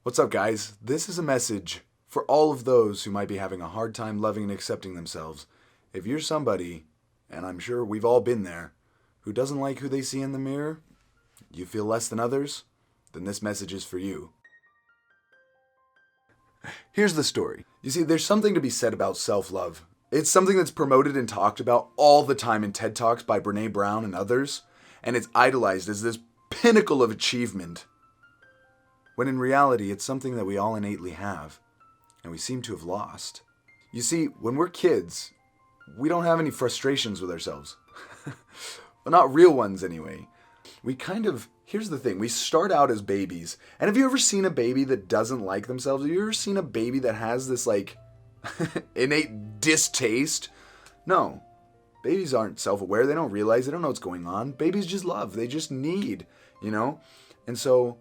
What's up, guys? This is a message for all of those who might be having a hard time loving and accepting themselves. If you're somebody, and I'm sure we've all been there, who doesn't like who they see in the mirror, you feel less than others, then this message is for you. Here's the story. You see, there's something to be said about self-love. It's something that's promoted and talked about all the time in TED Talks by Brene Brown and others, and it's idolized as this pinnacle of achievement. When in reality, it's something that we all innately have, and we seem to have lost. You see, when we're kids, we don't have any frustrations with ourselves. Well, not real ones anyway. Here's the thing, we start out as babies, and have you ever seen a baby that doesn't like themselves? Have you ever seen a baby that has this, innate distaste? No. Babies aren't self-aware, they don't realize, they don't know what's going on. Babies just love, they just need, And so,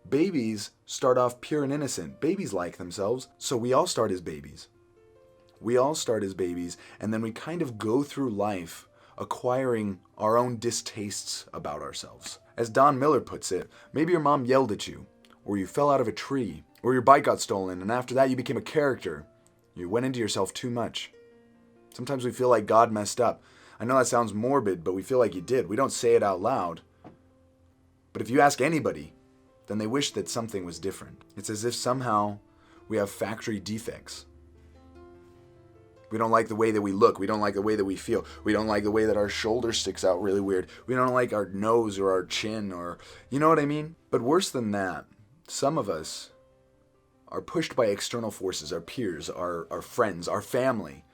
babies start off pure and innocent. Babies like themselves, so we all start as babies. And then we kind of go through life acquiring our own distastes about ourselves. As Don Miller puts it, maybe your mom yelled at you, or you fell out of a tree, or your bike got stolen, and after that you became a character. You went into yourself too much. Sometimes we feel like God messed up. I know that sounds morbid, but we feel like He did. We don't say it out loud. But if you ask anybody, then they wish that something was different. It's as if somehow we have factory defects. We don't like the way that we look. We don't like the way that we feel. We don't like the way that our shoulder sticks out really weird. We don't like our nose or our chin or, you know what I mean? But worse than that, some of us are pushed by external forces, our peers, our friends, our family,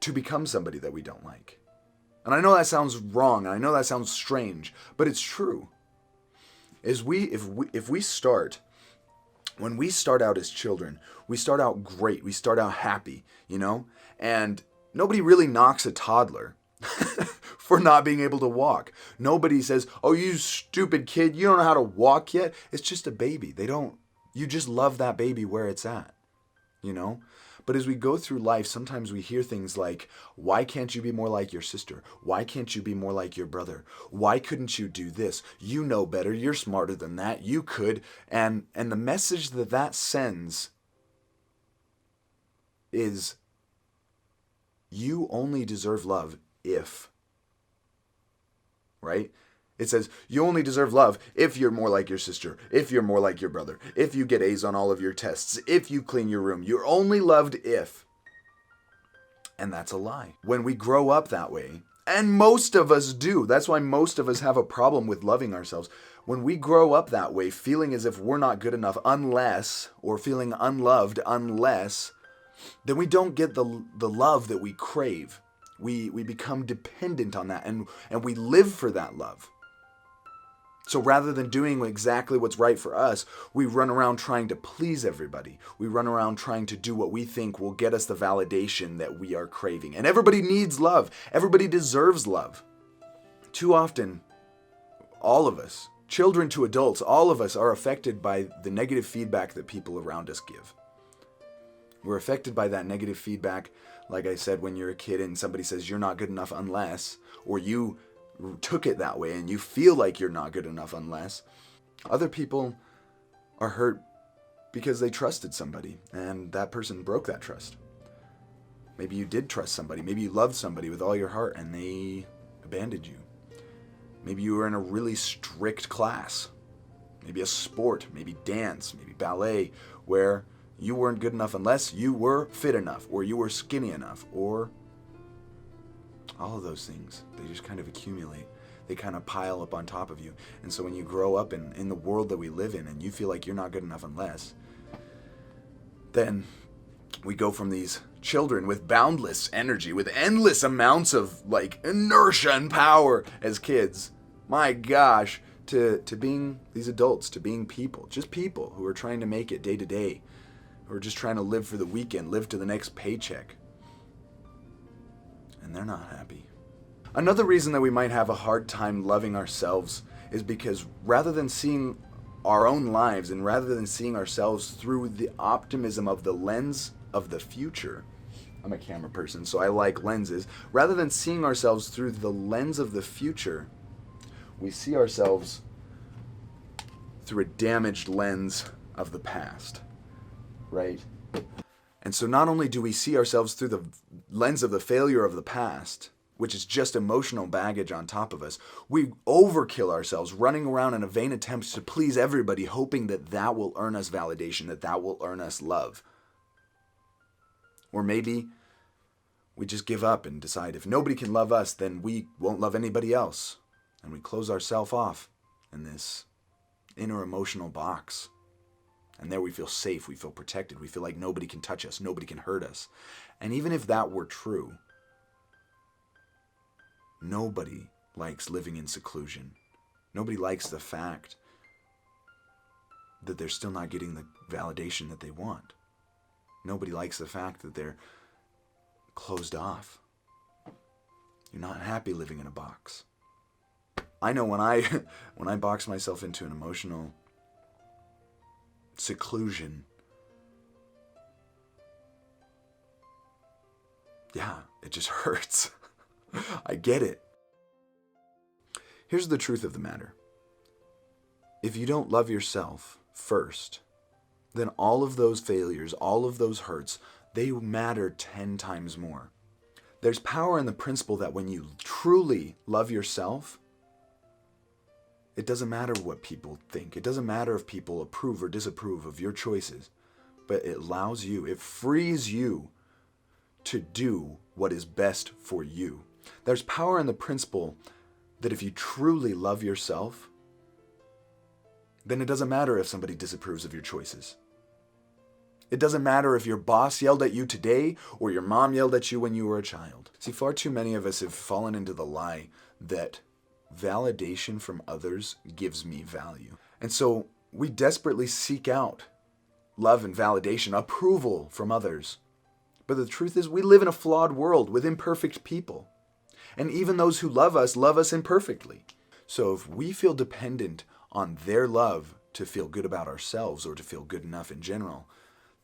to become somebody that we don't like. And I know that sounds wrong, and I know that sounds strange, but it's true. When we start out as children, we start out great, we start out happy, and nobody really knocks a toddler for not being able to walk. Nobody says, "Oh, you stupid kid, you don't know how to walk yet." It's just a baby. You just love that baby where it's at, But as we go through life, sometimes we hear things like, "Why can't you be more like your sister? Why can't you be more like your brother? Why couldn't you do this? You know better. You're smarter than that. You could." And the message that sends is, you only deserve love if. Right? It says, you only deserve love if you're more like your sister, if you're more like your brother, if you get A's on all of your tests, if you clean your room. You're only loved if. And that's a lie. When we grow up that way, and most of us do, that's why most of us have a problem with loving ourselves. When we grow up that way, feeling as if we're not good enough or feeling unloved unless, then we don't get the love that we crave. We become dependent on that, and we live for that love. So rather than doing exactly what's right for us, we run around trying to please everybody. We run around trying to do what we think will get us the validation that we are craving. And everybody needs love. Everybody deserves love. Too often, all of us, children to adults, all of us are affected by the negative feedback that people around us give. We're affected by that negative feedback, like I said, when you're a kid and somebody says you're not good enough unless, or you took it that way and you feel like you're not good enough unless. Other people are hurt because they trusted somebody and that person broke that trust. Maybe you did trust somebody. Maybe you loved somebody with all your heart and they abandoned you. Maybe you were in a really strict class, maybe a sport, maybe dance, maybe ballet, where you weren't good enough unless you were fit enough or you were skinny enough, or all of those things. They just kind of accumulate. They kind of pile up on top of you. And so when you grow up in the world that we live in and you feel like you're not good enough unless, then we go from these children with boundless energy, with endless amounts of inertia and power as kids, my gosh, to being these adults, to being people, just people who are trying to make it day to day, who are just trying to live for the weekend, live to the next paycheck. And they're not happy. Another reason that we might have a hard time loving ourselves is because rather than seeing our own lives and rather than seeing ourselves through the optimism of the lens of the future, I'm a camera person, so I like lenses. Rather than seeing ourselves through the lens of the future, we see ourselves through a damaged lens of the past, right? And so not only do we see ourselves through the lens of the failure of the past, which is just emotional baggage on top of us, we overkill ourselves running around in a vain attempt to please everybody, hoping that that will earn us validation, that that will earn us love. Or maybe we just give up and decide if nobody can love us, then we won't love anybody else. And we close ourselves off in this inner emotional box. And there we feel safe, we feel protected, we feel like nobody can touch us, nobody can hurt us. And even if that were true, nobody likes living in seclusion. Nobody likes the fact that they're still not getting the validation that they want. Nobody likes the fact that they're closed off. You're not happy living in a box. I know when I box myself into an emotional seclusion, yeah, it just hurts. I get it. Here's the truth of the matter. If you don't love yourself first, then all of those failures, all of those hurts, they matter 10 times more. There's power in the principle that when you truly love yourself, it doesn't matter what people think. It doesn't matter if people approve or disapprove of your choices, but it allows you, it frees you to do what is best for you. There's power in the principle that if you truly love yourself, then it doesn't matter if somebody disapproves of your choices. It doesn't matter if your boss yelled at you today or your mom yelled at you when you were a child. See, far too many of us have fallen into the lie that validation from others gives me value. And so we desperately seek out love and validation, approval from others. But the truth is, we live in a flawed world with imperfect people. And even those who love us imperfectly. So if we feel dependent on their love to feel good about ourselves or to feel good enough in general,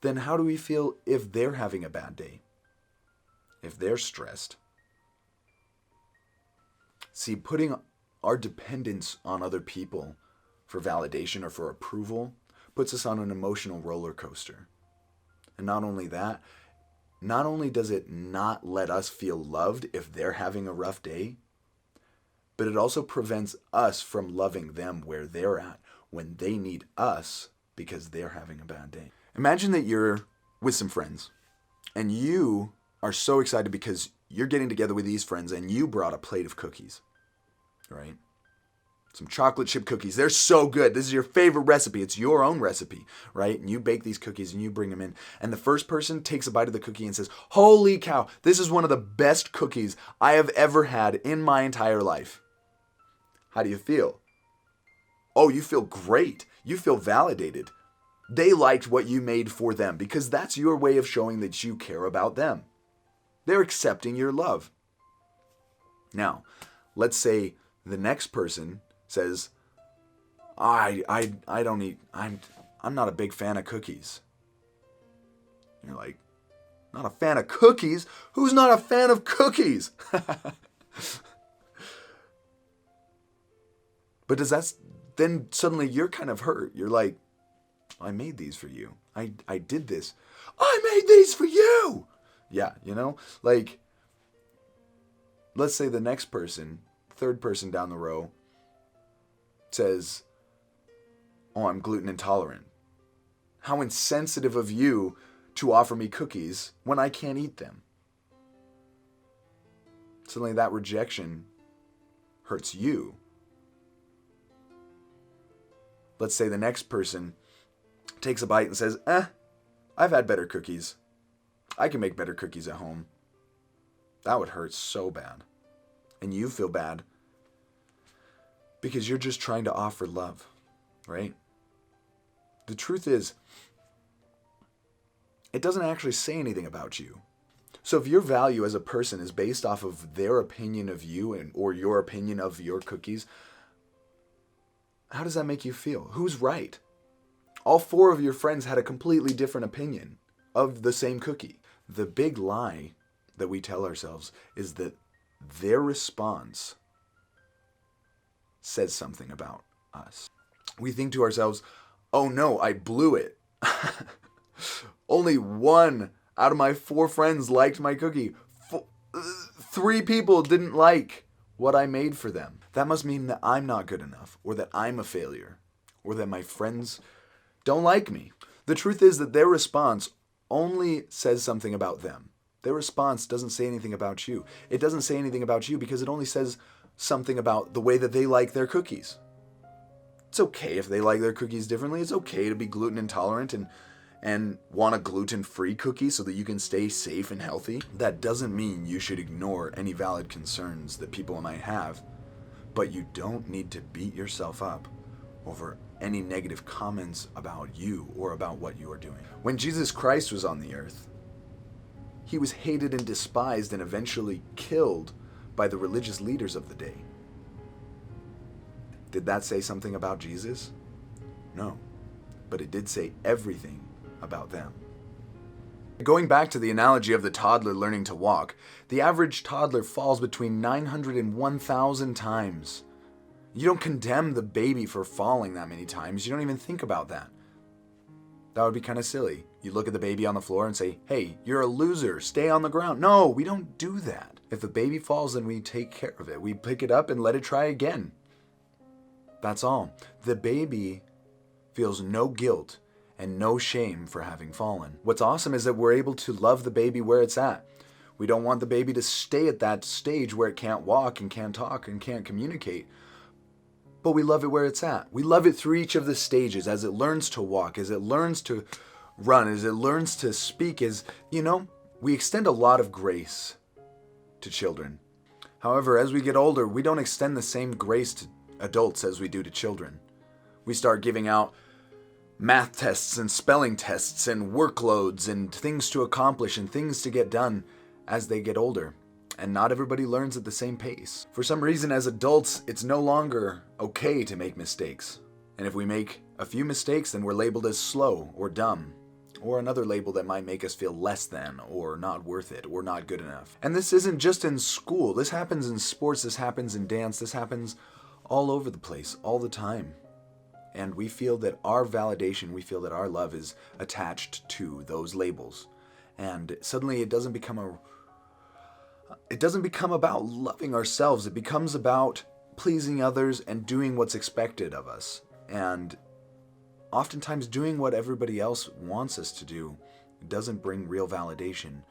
then how do we feel if they're having a bad day? If they're stressed? See, putting our dependence on other people for validation or for approval puts us on an emotional roller coaster. And not only that, not only does it not let us feel loved if they're having a rough day, but it also prevents us from loving them where they're at when they need us because they're having a bad day. Imagine that you're with some friends and you are so excited because you're getting together with these friends and you brought a plate of cookies, right? Some chocolate chip cookies. They're so good. This is your favorite recipe. It's your own recipe, right? And you bake these cookies and you bring them in. And the first person takes a bite of the cookie and says, "Holy cow, this is one of the best cookies I have ever had in my entire life." How do you feel? Oh, you feel great. You feel validated. They liked what you made for them because that's your way of showing that you care about them. They're accepting your love. Now, let's say the next person says, I don't eat, I'm not a big fan of cookies. You're like, not a fan of cookies? Who's not a fan of cookies? But does that, then suddenly you're kind of hurt. You're like, I made these for you. I did this. I made these for you. Yeah, you know, like, let's say the next person, third person down the row, says, "Oh, I'm gluten intolerant. How insensitive of you to offer me cookies when I can't eat them." Suddenly that rejection hurts you. Let's say the next person takes a bite and says, I've had better cookies. I can make better cookies at home. That would hurt so bad. And you feel bad because you're just trying to offer love, right? The truth is, it doesn't actually say anything about you. So if your value as a person is based off of their opinion of you or your opinion of your cookies, how does that make you feel? Who's right? All four of your friends had a completely different opinion of the same cookie. The big lie that we tell ourselves is that their response says something about us. We think to ourselves, Oh no, I blew it. Only one out of my 4 friends liked my cookie. 3 people didn't like what I made for them. That must mean that I'm not good enough, or that I'm a failure, or that my friends don't like me. The truth is that their response only says something about them. Their response doesn't say anything about you. It doesn't say anything about you because it only says something about the way that they like their cookies. It's okay if they like their cookies differently. It's okay to be gluten intolerant and want a gluten-free cookie so that you can stay safe and healthy. That doesn't mean you should ignore any valid concerns that people might have, but you don't need to beat yourself up over any negative comments about you or about what you are doing. When Jesus Christ was on the earth, he was hated and despised and eventually killed by the religious leaders of the day. Did that say something about Jesus? No, but it did say everything about them. Going back to the analogy of the toddler learning to walk, the average toddler falls between 900 and 1,000 times. You don't condemn the baby for falling that many times. You don't even think about that. That would be kind of silly. You look at the baby on the floor and say, hey, you're a loser, stay on the ground. No, we don't do that. If the baby falls, then we take care of it. We pick it up and let it try again. That's all. The baby feels no guilt and no shame for having fallen. What's awesome is that we're able to love the baby where it's at. We don't want the baby to stay at that stage where it can't walk and can't talk and can't communicate. But we love it where it's at. We love it through each of the stages as it learns to walk, as it learns to run, as it learns to speak, we extend a lot of grace to children. However, as we get older, we don't extend the same grace to adults as we do to children. We start giving out math tests and spelling tests and workloads and things to accomplish and things to get done as they get older. And not everybody learns at the same pace. For some reason, as adults, it's no longer okay to make mistakes. And if we make a few mistakes, then we're labeled as slow or dumb, or another label that might make us feel less than, or not worth it, or not good enough. And this isn't just in school. This happens in sports, this happens in dance, this happens all over the place, all the time. And we feel that our validation, we feel that our love is attached to those labels. And suddenly it doesn't become about loving ourselves. It becomes about pleasing others and doing what's expected of us. And oftentimes doing what everybody else wants us to do doesn't bring real validation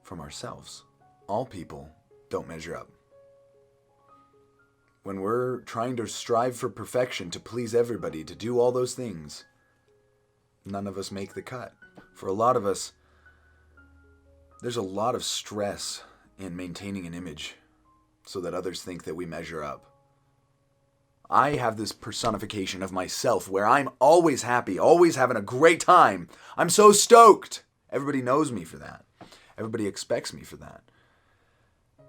from ourselves. All people don't measure up. When we're trying to strive for perfection, to please everybody, to do all those things, none of us make the cut. For a lot of us, there's a lot of stress in maintaining an image so that others think that we measure up. I have this personification of myself where I'm always happy, always having a great time. I'm so stoked. Everybody knows me for that. Everybody expects me for that.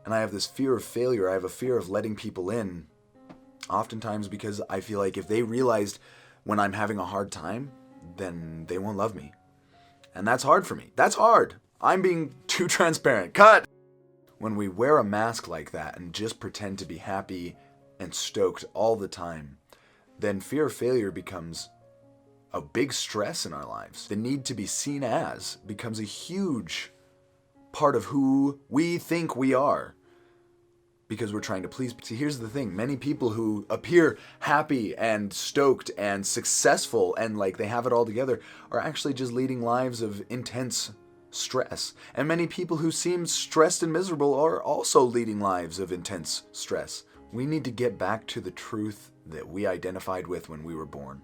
And I have this fear of failure. I have a fear of letting people in, oftentimes because I feel like if they realized when I'm having a hard time, then they won't love me. And that's hard for me. That's hard. I'm being too transparent. Cut! When we wear a mask like that and just pretend to be happy and stoked all the time, then fear of failure becomes a big stress in our lives. The need to be seen as becomes a huge part of who we think we are because we're trying to please. See, here's the thing. Many people who appear happy and stoked and successful and like they have it all together are actually just leading lives of intense stress. And many people who seem stressed and miserable are also leading lives of intense stress. We need to get back to the truth that we identified with when we were born.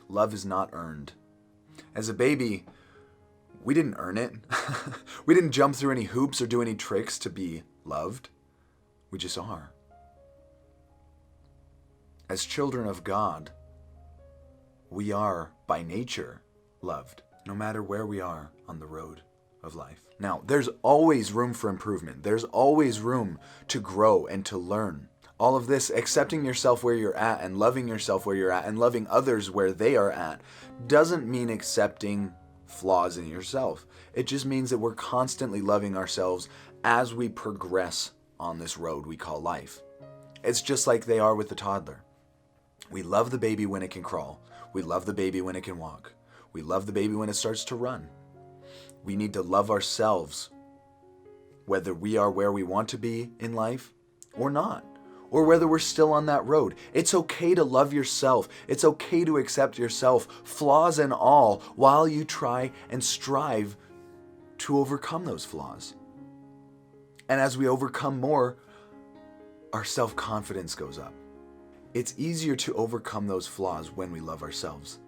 Love is not earned. As a baby, we didn't earn it. We didn't jump through any hoops or do any tricks to be loved. We just are. As children of God, we are by nature loved, no matter where we are on the road of life. Now, there's always room for improvement. There's always room to grow and to learn. All of this, accepting yourself where you're at and loving yourself where you're at and loving others where they are at, doesn't mean accepting flaws in yourself. It just means that we're constantly loving ourselves as we progress on this road we call life. It's just like they are with the toddler. We love the baby when it can crawl. We love the baby when it can walk. We love the baby when it starts to run. We need to love ourselves, whether we are where we want to be in life or not, or whether we're still on that road. It's okay to love yourself. It's okay to accept yourself, flaws and all, while you try and strive to overcome those flaws. And as we overcome more, our self-confidence goes up. It's easier to overcome those flaws when we love ourselves.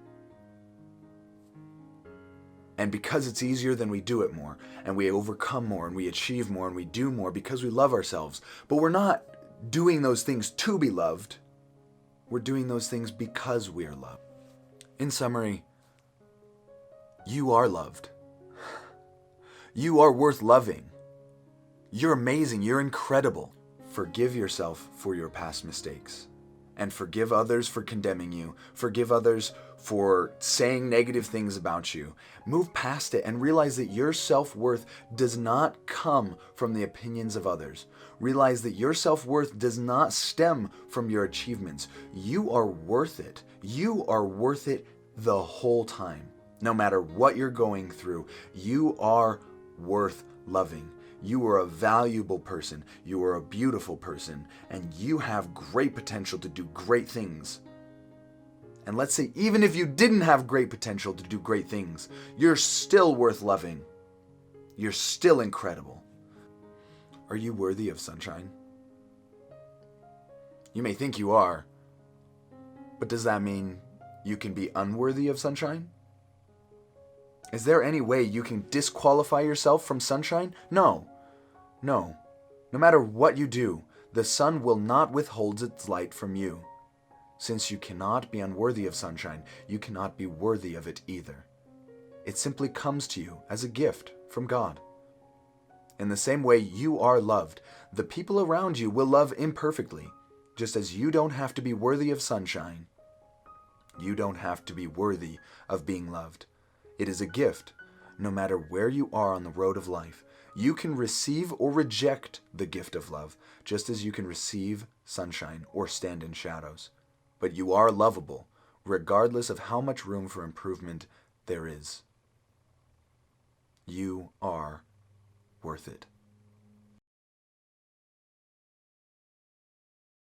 And because it's easier, then we do it more, and we overcome more, and we achieve more, and we do more because we love ourselves. But we're not doing those things to be loved. We're doing those things because we are loved. In summary, you are loved. You are worth loving. You're amazing. You're incredible. Forgive yourself for your past mistakes. And forgive others for condemning you. Forgive others for saying negative things about you. Move past it and realize that your self-worth does not come from the opinions of others. Realize that your self-worth does not stem from your achievements. You are worth it. You are worth it the whole time. No matter what you're going through, you are worth loving. You are a valuable person, you are a beautiful person, and you have great potential to do great things. And let's say, even if you didn't have great potential to do great things, you're still worth loving. You're still incredible. Are you worthy of sunshine? You may think you are, but does that mean you can be unworthy of sunshine? Is there any way you can disqualify yourself from sunshine? No. No. No matter what you do, the sun will not withhold its light from you. Since you cannot be unworthy of sunshine, you cannot be worthy of it either. It simply comes to you as a gift from God. In the same way you are loved, the people around you will love imperfectly, just as you don't have to be worthy of sunshine. You don't have to be worthy of being loved. It is a gift, no matter where you are on the road of life. You can receive or reject the gift of love, just as you can receive sunshine or stand in shadows. But you are lovable, regardless of how much room for improvement there is. You are worth it.